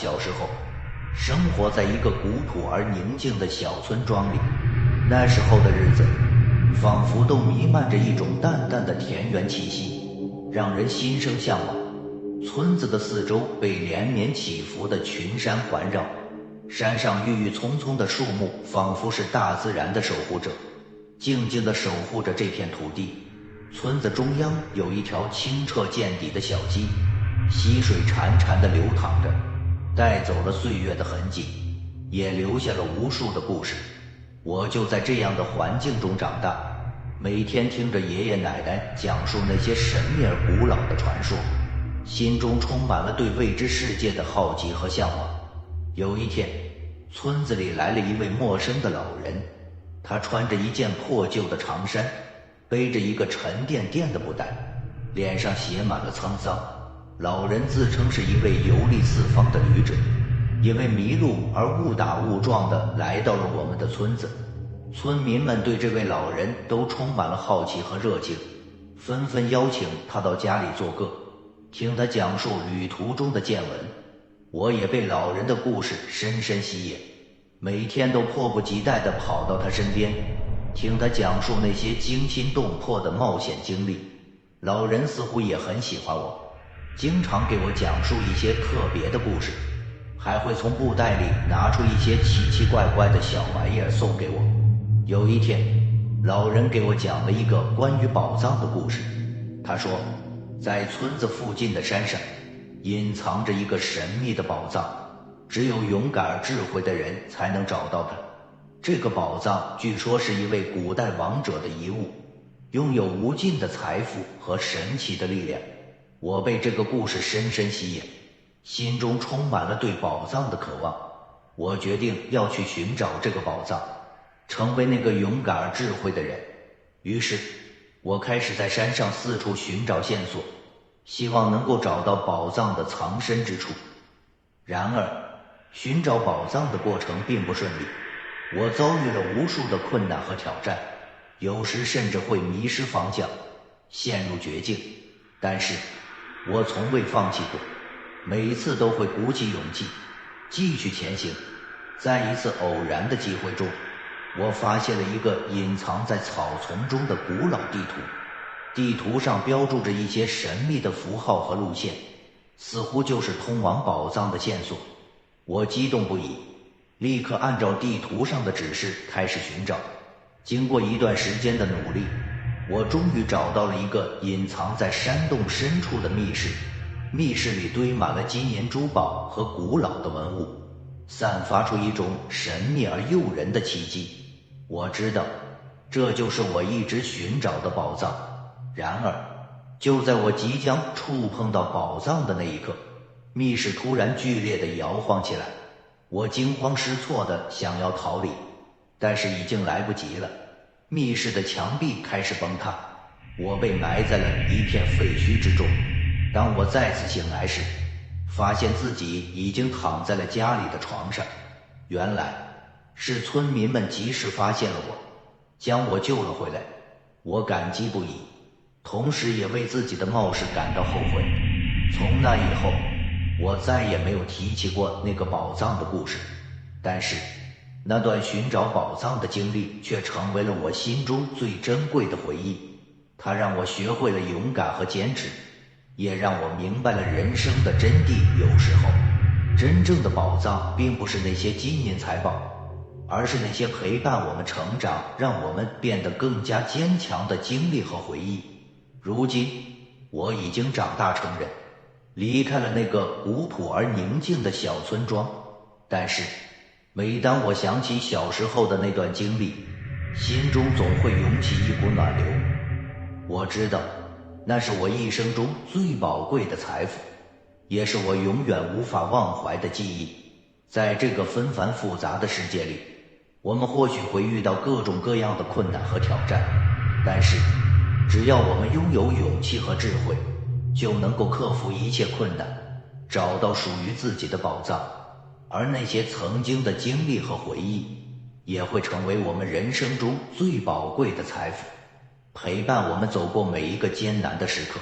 小时候，生活在一个古朴而宁静的小村庄里。那时候的日子，仿佛都弥漫着一种淡淡的田园气息，让人心生向往。村子的四周被连绵起伏的群山环绕，山上郁郁葱葱的树木仿佛是大自然的守护者，静静地守护着这片土地。村子中央有一条清澈见底的小溪，溪水潺潺地流淌着，带走了岁月的痕迹，也留下了无数的故事。我就在这样的环境中长大，每天听着爷爷奶奶讲述那些神秘而古老的传说，心中充满了对未知世界的好奇和向往。有一天，村子里来了一位陌生的老人，他穿着一件破旧的长衫，背着一个沉甸甸的布袋，脸上写满了沧桑。老人自称是一位游历四方的旅者，因为迷路而误打误撞地来到了我们的村子。村民们对这位老人都充满了好奇和热情，纷纷邀请他到家里做客，听他讲述旅途中的见闻。我也被老人的故事深深吸引，每天都迫不及待地跑到他身边，听他讲述那些惊心动魄的冒险经历。老人似乎也很喜欢我，经常给我讲述一些特别的故事，还会从布袋里拿出一些奇奇怪怪的小玩意儿送给我。有一天，老人给我讲了一个关于宝藏的故事。他说，在村子附近的山上隐藏着一个神秘的宝藏，只有勇敢而智慧的人才能找到它。这个宝藏据说是一位古代王者的遗物，拥有无尽的财富和神奇的力量。我被这个故事深深吸引，心中充满了对宝藏的渴望。我决定要去寻找这个宝藏，成为那个勇敢而智慧的人。于是我开始在山上四处寻找线索，希望能够找到宝藏的藏身之处。然而寻找宝藏的过程并不顺利，我遭遇了无数的困难和挑战，有时甚至会迷失方向，陷入绝境。但是我从未放弃过，每一次都会鼓起勇气继续前行。在一次偶然的机会中，我发现了一个隐藏在草丛中的古老地图，地图上标注着一些神秘的符号和路线，似乎就是通往宝藏的线索。我激动不已，立刻按照地图上的指示开始寻找。经过一段时间的努力，我终于找到了一个隐藏在山洞深处的密室。密室里堆满了金银珠宝和古老的文物，散发出一种神秘而诱人的气息。我知道这就是我一直寻找的宝藏。然而就在我即将触碰到宝藏的那一刻，密室突然剧烈地摇晃起来。我惊慌失措地想要逃离，但是已经来不及了。密室的墙壁开始崩塌，我被埋在了一片废墟之中。当我再次醒来时，发现自己已经躺在了家里的床上。原来是村民们及时发现了我，将我救了回来。我感激不已，同时也为自己的冒失感到后悔。从那以后，我再也没有提起过那个宝藏的故事。但是那段寻找宝藏的经历却成为了我心中最珍贵的回忆。它让我学会了勇敢和坚持，也让我明白了人生的真谛。有时候真正的宝藏并不是那些金银财宝，而是那些陪伴我们成长，让我们变得更加坚强的经历和回忆。如今我已经长大成人，离开了那个古朴而宁静的小村庄，但是每当我想起小时候的那段经历，心中总会涌起一股暖流。我知道那是我一生中最宝贵的财富，也是我永远无法忘怀的记忆。在这个纷繁复杂的世界里，我们或许会遇到各种各样的困难和挑战，但是只要我们拥有勇气和智慧，就能够克服一切困难，找到属于自己的宝藏。而那些曾经的经历和回忆，也会成为我们人生中最宝贵的财富，陪伴我们走过每一个艰难的时刻。